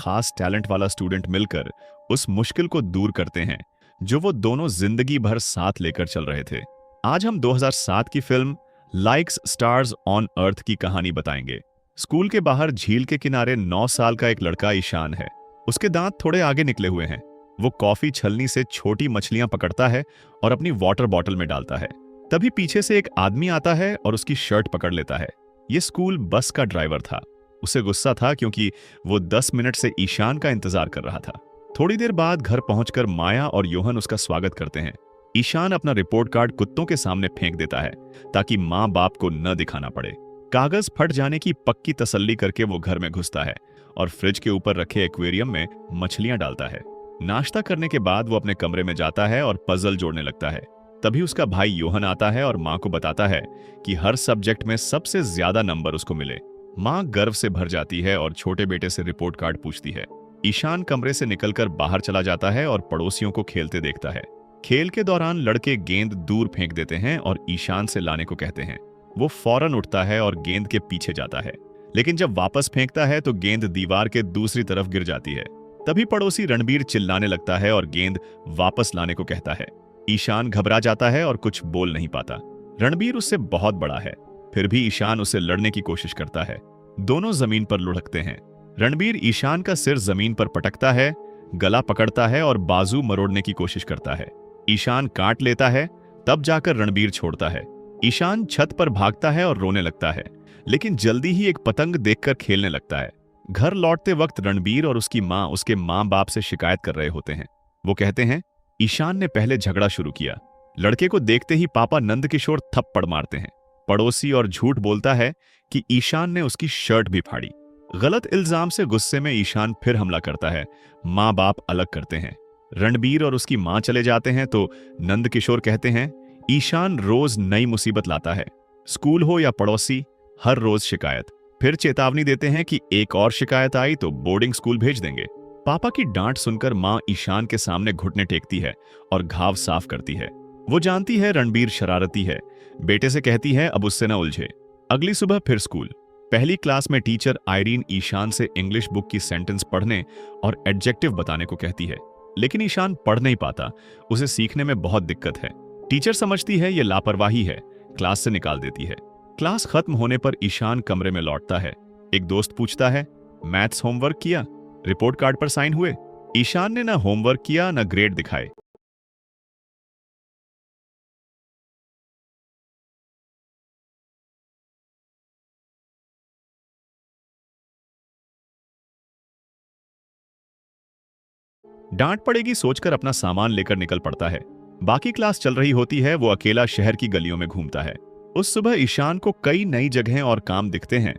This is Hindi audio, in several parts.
खास टैलेंट वाला स्टूडेंट मिलकर उस मुश्किल को दूर करते हैं जो वो दोनों जिंदगी भर साथ लेकर चल रहे थे। आज हम 2007 की film likes stars on earth की कहानी बताएंगे। स्कूल के बाहर झील के किनारे 9 साल का एक लड़का ईशान है। उसके दांत थोड़े आगे निकले हुए हैं। वो कॉफी छलनी से छोटी मछलियां पकड़ता है और अपनी वाटर बॉटल में डालता है। तभी पीछे से एक आदमी आता है और उसकी शर्ट पकड़ लेता है। ये स्कूल बस का ड्राइवर था। उसे गुस्सा था क्योंकि वो 10 मिनट से ईशान का इंतजार कर रहा था। थोड़ी देर बाद घर पहुंचकर माया और योहन उसका स्वागत करते हैं। ईशान अपना रिपोर्ट कार्ड कुत्तों के सामने फेंक देता है ताकि माँ बाप को न दिखाना पड़े। कागज फट जाने की पक्की तसल्ली करके वो घर में घुसता है और फ्रिज के ऊपर रखे एक्वेरियम में मछलियां डालता है। नाश्ता करने के बाद वो अपने कमरे में जाता है और पजल जोड़ने लगता है। तभी उसका भाई योहन आता है और माँ को बताता है कि हर सब्जेक्ट में सबसे ज्यादा नंबर उसको मिले। माँ गर्व से भर जाती है और छोटे बेटे से रिपोर्ट कार्ड पूछती है। ईशान कमरे से निकलकर बाहर चला जाता है और पड़ोसियों को खेलते देखता है। खेल के दौरान लड़के गेंद दूर फेंक देते हैं और ईशान से लाने को कहते हैं। वो फौरन उठता है और गेंद के पीछे जाता है, लेकिन जब वापस फेंकता है तो गेंद दीवार के दूसरी तरफ गिर जाती है। तभी पड़ोसी रणबीर चिल्लाने लगता है और गेंद वापस लाने को कहता है। ईशान घबरा जाता है और कुछ बोल नहीं पाता। रणबीर उससे बहुत बड़ा है, फिर भी ईशान उसे लड़ने की कोशिश करता है। दोनों जमीन पर लुढ़कते हैं। रणबीर ईशान का सिर जमीन पर पटकता है, गला पकड़ता है और बाजू मरोड़ने की कोशिश करता है। ईशान काट लेता है, तब जाकर रणबीर छोड़ता है। ईशान छत पर भागता है और रोने लगता है, लेकिन जल्दी ही एक पतंग देखकर खेलने लगता है। घर लौटते वक्त रणबीर और उसकी माँ उसके माँ बाप से शिकायत कर रहे होते हैं। वो कहते हैं ईशान ने पहले झगड़ा शुरू किया। लड़के को देखते ही पापा नंदकिशोर थप्पड़ मारते हैं। पड़ोसी और झूठ बोलता है कि ईशान ने उसकी शर्ट भी फाड़ी। गलत इल्जाम से गुस्से में ईशान फिर हमला करता है। माँ बाप अलग करते हैं। रणबीर और उसकी माँ चले जाते हैं तो नंदकिशोर कहते हैं ईशान रोज नई मुसीबत लाता है। स्कूल हो या पड़ोसी, हर रोज शिकायत। फिर चेतावनी देते हैं कि एक और शिकायत आई तो बोर्डिंग स्कूल भेज देंगे। पापा की डांट सुनकर माँ ईशान के सामने घुटने टेकती है और घाव साफ करती है। वो जानती है रणबीर शरारती है। बेटे से कहती है अब उससे न उलझे। अगली सुबह फिर स्कूल। पहली क्लास में टीचर आयरीन ईशान से इंग्लिश बुक की सेंटेंस पढ़ने और एडजेक्टिव बताने को कहती है, लेकिन ईशान पढ़ नहीं पाता। उसे सीखने में बहुत दिक्कत है। टीचर समझती है ये लापरवाही है, क्लास से निकाल देती है। क्लास खत्म होने पर ईशान कमरे में लौटता है। एक दोस्त पूछता है मैथ्स होमवर्क किया? रिपोर्ट कार्ड पर साइन हुए? ईशान ने ना होमवर्क किया ना ग्रेड दिखाए। डांट पड़ेगी सोचकर अपना सामान लेकर निकल पड़ता है। बाकी क्लास चल रही होती है, वो अकेला शहर की गलियों में घूमता है। उस सुबह ईशान को कई नई जगहें और काम दिखते हैं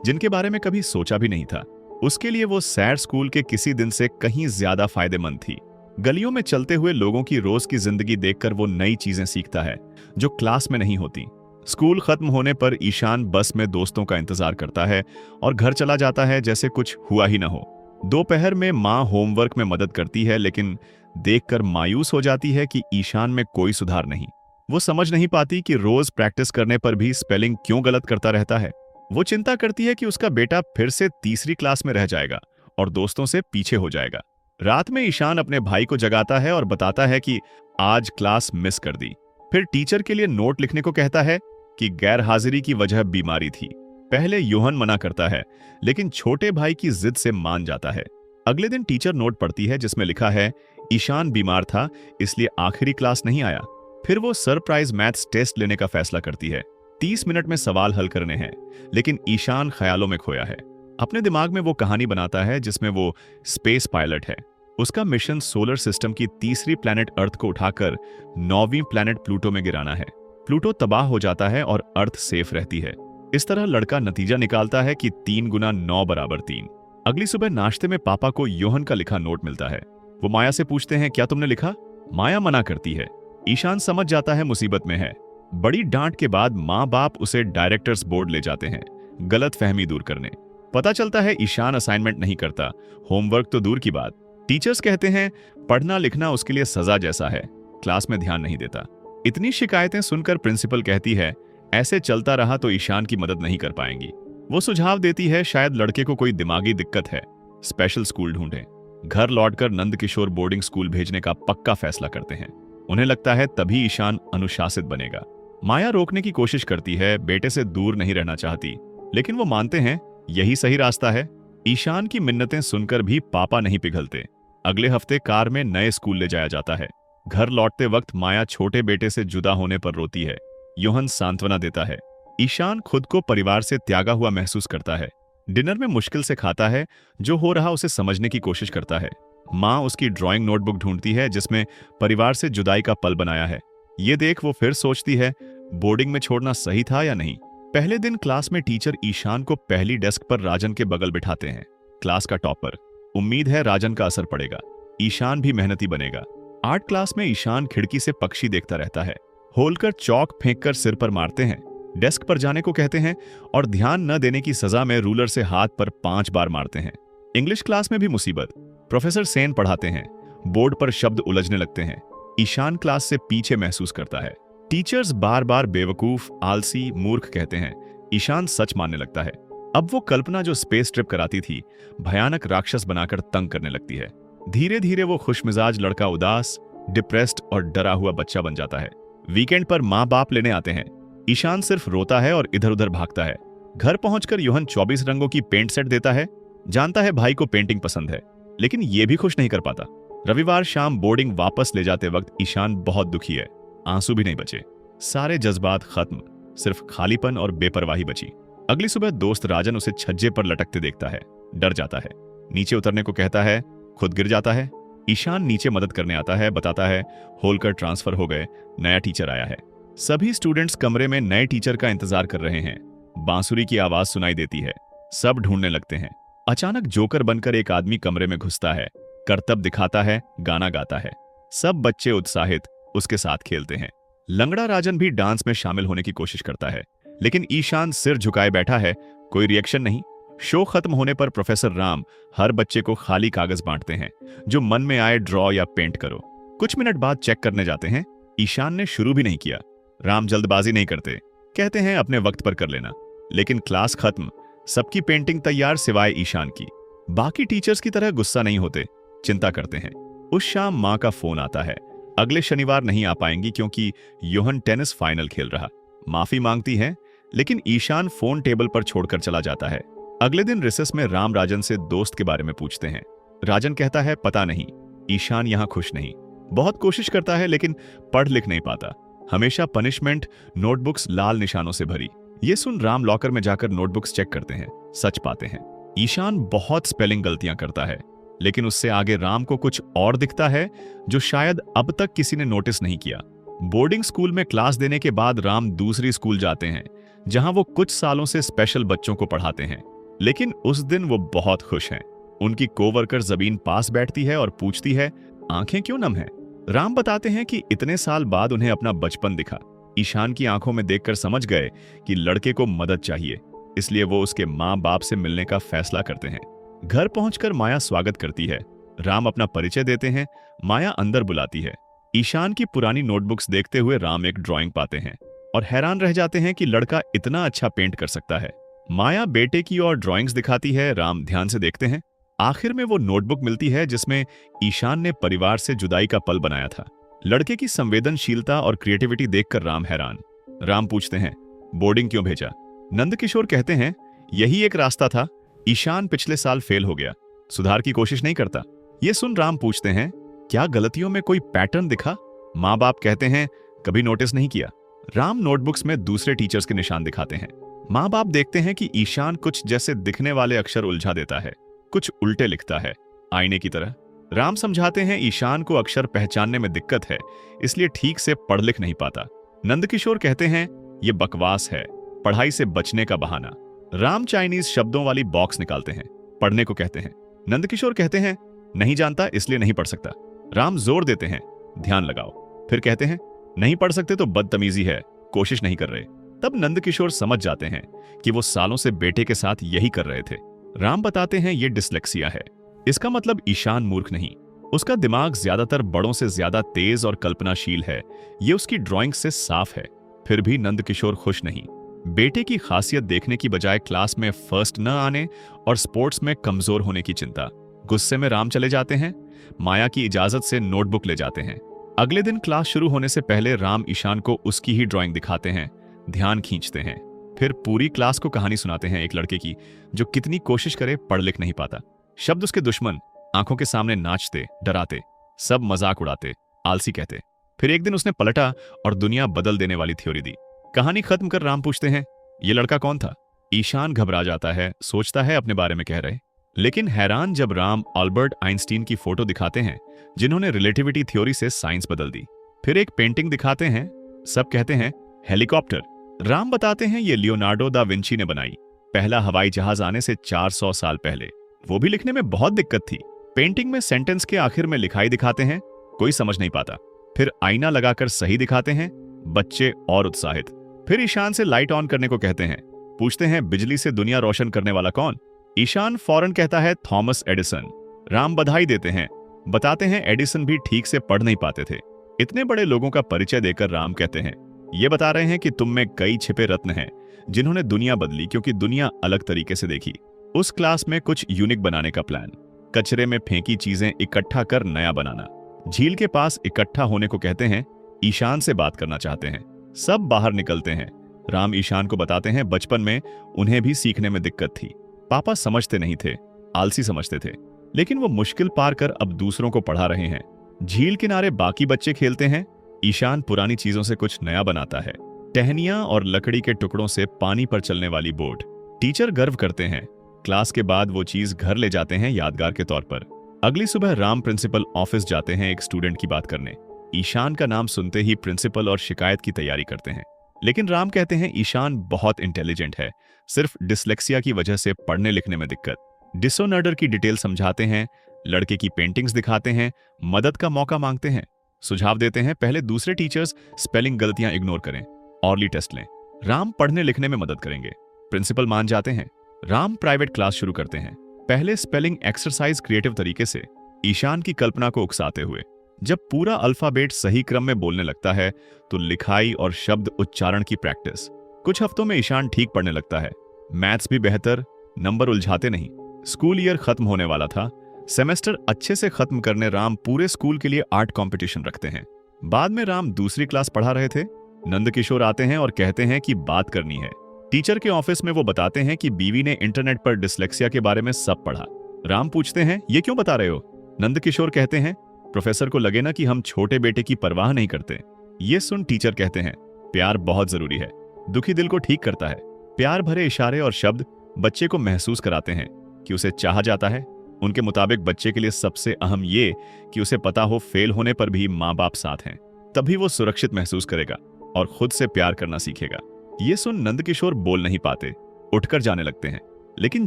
जिनके बारे में कभी सोचा भी नहीं था। उसके लिए वो सैर स्कूल के किसी दिन से कहीं ज्यादा फायदेमंद थी। गलियों में चलते हुए लोगों की रोज की जिंदगी देखकर वो नई चीजें सीखता है जो क्लास में नहीं होती। स्कूल खत्म होने पर ईशान बस में दोस्तों का इंतजार करता है और घर चला जाता है जैसे कुछ हुआ ही ना हो। दोपहर में माँ होमवर्क में मदद करती है, लेकिन देखकर मायूस हो जाती है कि ईशान में कोई सुधार नहीं। वो समझ नहीं पाती कि रोज प्रैक्टिस करने पर भी स्पेलिंग क्यों गलत करता रहता है। वो चिंता करती है कि उसका बेटा फिर से तीसरी क्लास में रह जाएगा और दोस्तों से पीछे हो जाएगा। रात में ईशान अपने भाई को जगाता है और बताता है कि आज क्लास मिस कर दी। फिर टीचर के लिए नोट लिखने को कहता है कि गैर हाजिरी की वजह बीमारी थी। पहले योहन मना करता है, लेकिन छोटे भाई की जिद से मान जाता है। अगले दिन टीचर नोट पढ़ती है जिसमें लिखा है ईशान बीमार था इसलिए आखिरी क्लास नहीं आया। फिर वो सरप्राइज मैथ्स टेस्ट लेने का फैसला करती है। 30 मिनट में सवाल हल करने हैं, लेकिन ईशान ख्यालों में खोया है। अपने दिमाग में वो कहानी बनाता है जिसमें वो स्पेस पायलट है। उसका मिशन सोलर सिस्टम की तीसरी प्लैनेट अर्थ को उठाकर 9वीं प्लैनेट प्लूटो में गिराना है। प्लूटो तबाह हो जाता है और अर्थ सेफ रहती है। इस तरह लड़का नतीजा निकालता है कि 3 गुना 9 बराबर 3। अगली सुबह नाश्ते में पापा को योहन का लिखा नोट मिलता है। वो माया से पूछते हैं क्या तुमने लिखा? माया मना करती है। ईशान समझ जाता है मुसीबत में है। बड़ी डांट के बाद माँ बाप उसे डायरेक्टर्स बोर्ड ले जाते हैं गलत फहमी दूर करने। पता चलता है ईशान असाइनमेंट नहीं करता, होमवर्क तो दूर की बात। टीचर्स कहते हैं पढ़ना लिखना उसके लिए सजा जैसा है, क्लास में ध्यान नहीं देता। इतनी शिकायतें सुनकर प्रिंसिपल कहती है ऐसे चलता रहा तो ईशान की मदद नहीं कर पाएंगी। वो सुझाव देती है शायद लड़के को कोई दिमागी दिक्कत है। स्पेशल स्कूल ढूंढें। घर लौटकर नंदकिशोर बोर्डिंग स्कूल भेजने का पक्का फैसला करते हैं। उन्हें लगता है तभी ईशान अनुशासित बनेगा। माया रोकने की कोशिश करती है, बेटे से दूर नहीं रहना चाहती, लेकिन वो मानते हैं यही सही रास्ता है। ईशान की मिन्नतें सुनकर भी पापा नहीं पिघलते। अगले हफ्ते कार में नए स्कूल ले जाया जाता है। घर लौटते वक्त माया छोटे बेटे से जुदा होने पर रोती है। योहन सांत्वना देता है। ईशान खुद को परिवार से त्यागा हुआ महसूस करता है। डिनर में मुश्किल से खाता है, जो हो रहा उसे समझने की कोशिश करता है। माँ उसकी ड्राइंग नोटबुक ढूंढती है जिसमें परिवार से जुदाई का पल बनाया है। ये देख वो फिर सोचती है बोर्डिंग में छोड़ना सही था या नहीं। पहले दिन क्लास में टीचर ईशान को पहली डेस्क पर राजन के बगल बिठाते हैं, क्लास का टॉपर। उम्मीद है राजन का असर पड़ेगा, ईशान भी मेहनती बनेगा। आर्ट क्लास में ईशान खिड़की से पक्षी देखता रहता है। होलकर चौक फेंककर सिर पर मारते हैं, डेस्क पर जाने को कहते हैं और ध्यान न देने की सजा में रूलर से हाथ पर 5 बार मारते हैं। इंग्लिश क्लास में भी मुसीबत। प्रोफेसर सेन पढ़ाते हैं, बोर्ड पर शब्द उलझने लगते हैं। ईशान क्लास से पीछे महसूस करता है। टीचर्स बार बार बेवकूफ, आलसी, मूर्ख कहते हैं। ईशान सच मानने लगता है। अब वो कल्पना जो स्पेस ट्रिप कराती थी, भयानक राक्षस बनाकर तंग करने लगती है। धीरे धीरे वो खुशमिजाज लड़का उदास, डिप्रेस्ड और डरा हुआ बच्चा बन जाता है। वीकेंड पर माँ बाप लेने आते हैं। ईशान सिर्फ रोता है और इधर उधर भागता है। घर पहुंचकर योहन 24 रंगों की पेंट सेट देता है। जानता है भाई को पेंटिंग पसंद है, लेकिन ये भी खुश नहीं कर पाता। रविवार शाम बोर्डिंग वापस ले जाते वक्त ईशान बहुत दुखी है। आंसू भी नहीं बचे, सारे जज्बात खत्म, सिर्फ खालीपन और बेपरवाही बची। अगली सुबह दोस्त राजन उसे छज्जे पर लटकते देखता है, डर जाता है। नीचे उतरने को कहता है, खुद गिर जाता है। ईशान नीचे मदद करने आता है, बताता है होलकर ट्रांसफर हो गए, नया टीचर आया है। सभी स्टूडेंट्स कमरे में नए टीचर का इंतजार कर रहे हैं। बांसुरी की आवाज सुनाई देती है, सब ढूंढने लगते हैं। अचानक जोकर बनकर एक आदमी कमरे में घुसता है, करतब दिखाता है, गाना गाता है। सब बच्चे उत्साहित उसके साथ खेलते हैं। लंगड़ा राजन भी डांस में शामिल होने की कोशिश करता है, लेकिन ईशान सिर झुकाए बैठा है, कोई रिएक्शन नहीं। शो खत्म होने पर प्रोफेसर राम हर बच्चे को खाली कागज बांटते हैं, जो मन में आए ड्रॉ या पेंट करो। कुछ मिनट बाद चेक करने जाते हैं। ईशान ने शुरू भी नहीं किया। राम जल्दबाजी नहीं करते, कहते हैं अपने वक्त पर कर लेना। लेकिन क्लास खत्म, सबकी पेंटिंग तैयार सिवाय ईशान की। बाकी टीचर्स की तरह गुस्सा नहीं होते, चिंता करते हैं। उस शाम मां का फोन आता है, अगले शनिवार नहीं आ पाएंगी क्योंकि योहन टेनिस फाइनल खेल रहा। माफी मांगती है, लेकिन ईशान फोन टेबल पर छोड़कर चला जाता है। अगले दिन रिसेस में राम राजन से दोस्त के बारे में पूछते हैं। राजन कहता है पता नहीं, ईशान यहाँ खुश नहीं। बहुत कोशिश करता है लेकिन पढ़ लिख नहीं पाता। हमेशा पनिशमेंट, नोटबुक्स लाल निशानों से भरी। ये सुन राम लॉकर में जाकर नोटबुक्स चेक करते हैं, सच पाते हैं। ईशान बहुत स्पेलिंग गलतियां करता है, लेकिन उससे आगे राम को कुछ और दिखता है जो शायद अब तक किसी ने नोटिस नहीं किया। बोर्डिंग स्कूल में क्लास देने के बाद राम दूसरी स्कूल जाते हैं, जहां वो कुछ सालों से स्पेशल बच्चों को पढ़ाते हैं। लेकिन उस दिन वो बहुत खुश हैं। उनकी कोवर्कर जबीन पास बैठती है और पूछती है, आंखें क्यों नम हैं? राम बताते हैं कि इतने साल बाद उन्हें अपना बचपन दिखा। ईशान की आंखों में देखकर समझ गए कि लड़के को मदद चाहिए, इसलिए वो उसके माँ बाप से मिलने का फैसला करते हैं। घर पहुंचकर माया स्वागत करती है। राम अपना परिचय देते हैं, माया अंदर बुलाती है। ईशान की पुरानी नोटबुक्स देखते हुए राम एक ड्राइंग पाते हैं और हैरान रह जाते हैं कि लड़का इतना अच्छा पेंट कर सकता है। माया बेटे की और ड्राइंग्स दिखाती है, राम ध्यान से देखते हैं। आखिर में वो नोटबुक मिलती है जिसमें ईशान ने परिवार से जुदाई का पल बनाया था। लड़के की संवेदनशीलता और क्रिएटिविटी देखकर राम हैरान। राम पूछते हैं, बोर्डिंग क्यों भेजा? नंदकिशोर कहते हैं, यही एक रास्ता था। ईशान पिछले साल फेल हो गया, सुधार की कोशिश नहीं करता। ये सुन राम पूछते हैं, क्या गलतियों में कोई पैटर्न दिखा? माँ बाप कहते हैं, कभी नोटिस नहीं किया। राम नोटबुक्स में दूसरे टीचर्स के निशान दिखाते हैं। माँ बाप देखते हैं कि ईशान कुछ जैसे दिखने वाले अक्षर उलझा देता है, कुछ उल्टे लिखता है, आईने की तरह। राम समझाते हैं ईशान को अक्षर पहचानने में दिक्कत है, इसलिए ठीक से पढ़ लिख नहीं पाता। नंदकिशोर कहते हैं, ये बकवास है, पढ़ाई से बचने का बहाना। राम चाइनीज शब्दों वाली बॉक्स निकालते हैं, पढ़ने को कहते हैं। नंदकिशोर कहते हैं, नहीं जानता इसलिए नहीं पढ़ सकता। राम जोर देते हैं, ध्यान लगाओ। फिर कहते हैं, नहीं पढ़ सकते तो बदतमीजी है, कोशिश नहीं कर रहे। तब नंदकिशोर समझ जाते हैं कि वो सालों से बेटे के साथ यही कर रहे थे। राम बताते हैं, ये डिसलेक्सिया है। इसका मतलब ईशान मूर्ख नहीं, उसका दिमाग ज्यादातर बड़ों से ज्यादा तेज और कल्पनाशील है। ये उसकी ड्राइंग से साफ है। फिर भी नंदकिशोर खुश नहीं। बेटे की खासियत देखने की बजाय क्लास में फर्स्ट न आने और स्पोर्ट्स में कमजोर होने की चिंता। गुस्से में राम चले जाते हैं, माया की इजाजत से नोटबुक ले जाते हैं। अगले दिन क्लास शुरू होने से पहले राम ईशान को उसकी ही ड्राइंग दिखाते हैं, ध्यान खींचते हैं। फिर पूरी क्लास को कहानी सुनाते हैं एक लड़के की जो कितनी कोशिश करे पढ़ लिख नहीं पाता। शब्द उसके दुश्मन, आंखों के सामने नाचते, डराते, सब मजाक उड़ाते, आलसी कहते। फिर एक दिन उसने पलटा और दुनिया बदल देने वाली थ्योरी दी। कहानी खत्म कर राम पूछते हैं, ये लड़का कौन था? ईशान घबरा जाता है, सोचता है अपने बारे में कह रहे, लेकिन हैरान जब राम अल्बर्ट आइंस्टीन की फोटो दिखाते हैं जिन्होंने रिलेटिविटी थ्योरी से साइंस बदल दी। फिर एक पेंटिंग दिखाते हैं, सब कहते हैं हेलीकॉप्टर। राम बताते हैं ये लियोनार्डो दा विंची ने बनाई, पहला हवाई जहाज आने से 400 साल पहले। वो भी लिखने में बहुत दिक्कत थी। पेंटिंग में सेंटेंस के आखिर में लिखाई दिखाते हैं, कोई समझ नहीं पाता। फिर आईना लगाकर सही दिखाते हैं, बच्चे और उत्साहित। फिर ईशान से लाइट ऑन करने को कहते हैं, पूछते हैं बिजली से दुनिया रोशन करने वाला कौन? ईशान फौरन कहता है थॉमस एडिसन। राम बधाई देते हैं, बताते हैं एडिसन भी ठीक से पढ़ नहीं पाते थे। इतने बड़े लोगों का परिचय देकर राम कहते हैं, ये बता रहे हैं कि तुम में कई छिपे रत्न हैं जिन्होंने दुनिया बदली, क्योंकि दुनिया अलग तरीके से देखी। उस क्लास में कुछ यूनिक बनाने का प्लान, कचरे में फेंकी चीजें इकट्ठा कर नया बनाना। झील के पास इकट्ठा होने को कहते हैं, ईशान से बात करना चाहते हैं। सब बाहर निकलते हैं। राम ईशान को बताते हैं बचपन में उन्हें भी सीखने में दिक्कत थी। पापा समझते नहीं थे, आलसी समझते थे, लेकिन वो मुश्किल पार कर अब दूसरों को पढ़ा रहे हैं। झील किनारे बाकी बच्चे खेलते हैं, ईशान पुरानी चीजों से कुछ नया बनाता है, टहनियां और लकड़ी के टुकड़ों से पानी पर चलने वाली बोट। टीचर गर्व करते हैं। क्लास के बाद वो चीज घर ले जाते हैं यादगार के तौर पर। अगली सुबह राम प्रिंसिपल ऑफिस जाते हैं एक स्टूडेंट की बात करने। ईशान का नाम सुनते ही प्रिंसिपल और शिकायत की तैयारी करते हैं, लेकिन राम कहते हैं ईशान बहुत इंटेलिजेंट है, सिर्फ डिसलेक्सिया की वजह से पढ़ने लिखने में दिक्कत। डिसऑर्डर की डिटेल समझाते हैं, लड़के की पेंटिंग्स दिखाते हैं, मदद का मौका मांगते हैं, सुझाव देते हैं पहले दूसरे टीचर्स स्पेलिंग गलतियां इग्नोर करें, ऑरली टेस्ट लें, राम पढ़ने लिखने में मदद करेंगे। प्रिंसिपल मान जाते हैं। राम प्राइवेट क्लास शुरू करते हैं, पहले स्पेलिंग एक्सरसाइज क्रिएटिव तरीके से, ईशान की कल्पना को उकसाते हुए। जब पूरा अल्फाबेट सही क्रम में बोलने लगता है तो लिखाई और शब्द उच्चारण की प्रैक्टिस। कुछ हफ्तों में ईशान ठीक पढ़ने लगता है, मैथ्स भी बेहतर, नंबर उलझाते नहीं। स्कूल ईयर खत्म होने वाला था। सेमेस्टर अच्छे से खत्म करने राम पूरे स्कूल के लिए आर्ट कंपटीशन रखते हैं। बाद में राम दूसरी क्लास पढ़ा रहे थे। नंदकिशोर आते हैं और कहते हैं कि बात करनी है। टीचर के ऑफिस में वो बताते हैं कि बीवी ने इंटरनेट पर डिसलेक्सिया के बारे में सब पढ़ा। राम पूछते हैं, ये क्यों बता रहे हो? नंदकिशोर कहते हैं, प्रोफेसर को लगे ना कि हम छोटे बेटे की परवाह नहीं करते। ये सुन टीचर कहते हैं, प्यार बहुत जरूरी है, दुखी दिल को ठीक करता है। प्यार भरे इशारे और शब्द बच्चे को महसूस कराते हैं कि उसे चाहा जाता है। उनके मुताबिक बच्चे के लिए सबसे अहम ये कि उसे पता हो फेल होने पर भी माँ बाप साथ हैं, तभी वो सुरक्षित महसूस करेगा और खुद से प्यार करना सीखेगा। ये सुन नंदकिशोर बोल नहीं पाते, उठकर जाने लगते हैं। लेकिन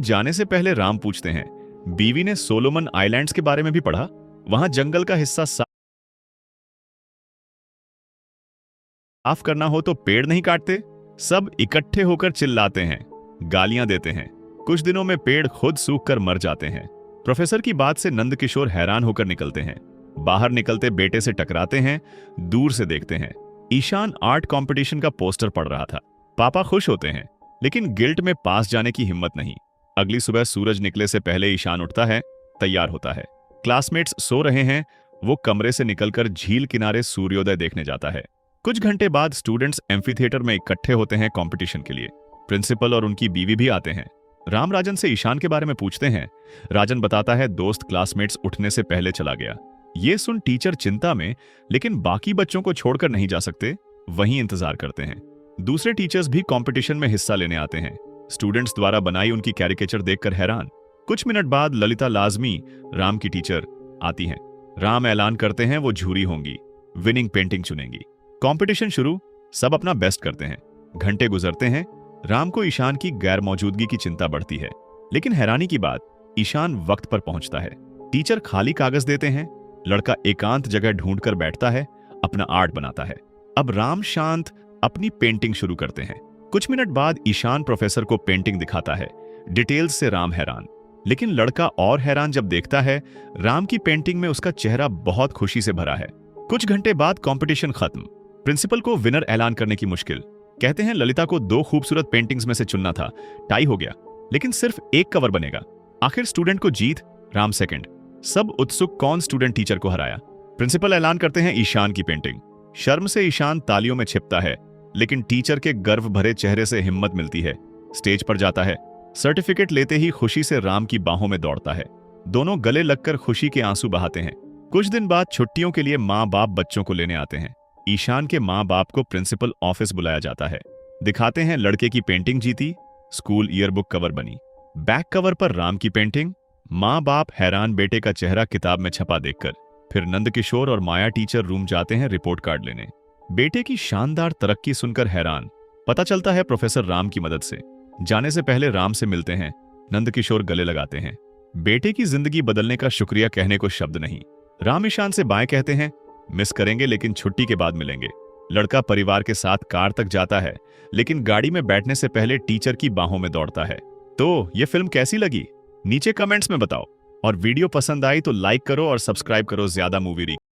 जाने से पहले राम पूछते हैं, बीवी ने सोलोमन आइलैंड्स के बारे में भी पढ़ा? वहां जंगल का हिस्सा साफ करना हो तो पेड़ नहीं काटते। सब इकट्ठे होकर चिल्लाते हैं, गालियां देते हैं। कुछ दिनों में पेड़ खुद सूख कर मर जाते हैं। प्रोफेसर की बात से नंदकिशोर हैरान होकर निकलते हैं। बाहर निकलते बेटे से टकराते हैं, दूर से देखते हैं। ईशान आर्ट कंपटीशन का पोस्टर पढ़ रहा था। पापा खुश होते हैं, लेकिन गिल्ट में पास जाने की हिम्मत नहीं। अगली सुबह सूरज निकले से पहले ईशान उठता है, तैयार होता है। क्लासमेट्स सो रहे हैं, वो कमरे से निकलकर झील किनारे सूर्योदय देखने जाता है। कुछ घंटे बाद स्टूडेंट्स एम्फीथिएटर में इकट्ठे होते हैं कंपटीशन के लिए। प्रिंसिपल और उनकी बीवी भी आते हैं। राम राजन से ईशान के बारे में पूछते हैं। राजन बताता है दोस्त क्लासमेट्स उठने से पहले चला गया। ये सुन टीचर चिंता में, लेकिन बाकी बच्चों को छोड़कर नहीं जा सकते, वहीं इंतजार करते हैं। दूसरे टीचर्स भी कंपटीशन में हिस्सा लेने आते हैं। स्टूडेंट्स द्वारा बनाई उनकी कैरिकेचर देखकर हैरान। कुछ मिनट बाद ललिता लाजमी, राम की टीचर, आती हैं। राम ऐलान करते हैं वो झूरी होंगी, विनिंग पेंटिंग चुनेंगी। कंपटीशन शुरू, सब अपना बेस्ट करते हैं। घंटे गुजरते हैं। राम को ईशान की गैर मौजूदगी की चिंता बढ़ती है, लेकिन हैरानी की बात, ईशान वक्त पर पहुंचता है। टीचर खाली कागज देते हैं। लड़का एकांत जगह ढूंढकर बैठता है, अपना आर्ट बनाता है। अब राम शांत अपनी पेंटिंग शुरू करते हैं। कुछ मिनट बाद ईशान प्रोफेसर को पेंटिंग दिखाता है। डिटेल्स से राम हैरान, लेकिन लड़का और हैरान जब देखता है राम की पेंटिंग में उसका चेहरा बहुत खुशी से भरा है। कुछ घंटे बाद कंपटीशन खत्म। प्रिंसिपल को विनर ऐलान करने की मुश्किल। कहते हैं ललिता को 2 खूबसूरत पेंटिंग्स में से चुनना था, टाई हो गया, लेकिन सिर्फ एक कवर बनेगा। आखिर स्टूडेंट को जीत, राम सेकंड। सब उत्सुक, कौन स्टूडेंट टीचर को हराया। प्रिंसिपल ऐलान करते हैं ईशान की पेंटिंग। शर्म से ईशान तालियों में छिपता है, लेकिन टीचर के गर्व भरे चेहरे से हिम्मत मिलती है। स्टेज पर जाता है, सर्टिफिकेट लेते ही खुशी से राम की बाहों में दौड़ता है। दोनों गले लगकर खुशी के आंसू बहाते हैं। कुछ दिन बाद छुट्टियों के लिए माँ बाप बच्चों को लेने आते हैं। ईशान के माँ बाप को प्रिंसिपल ऑफिस बुलाया जाता है। दिखाते हैं लड़के की पेंटिंग जीती, स्कूल ईयरबुक कवर बनी। बैक कवर पर राम की पेंटिंग। माँ बाप हैरान, बेटे का चेहरा किताब में छपा देखकर। फिर नंदकिशोर और माया टीचर रूम जाते हैं रिपोर्ट कार्ड लेने। बेटे की शानदार तरक्की सुनकर हैरान। पता चलता है प्रोफेसर राम की मदद से। जाने से पहले राम से मिलते हैं। नंदकिशोर गले लगाते हैं। बेटे की जिंदगी बदलने का शुक्रिया कहने को शब्द नहीं। राम ईशान से बाय कहते हैं, मिस करेंगे लेकिन छुट्टी के बाद मिलेंगे। लड़का परिवार के साथ कार तक जाता है, लेकिन गाड़ी में बैठने से पहले टीचर की बाहों में दौड़ता है। तो ये फिल्म कैसी लगी, नीचे कमेंट्स में बताओ। और वीडियो पसंद आई तो लाइक करो और सब्सक्राइब करो ज्यादा मूवी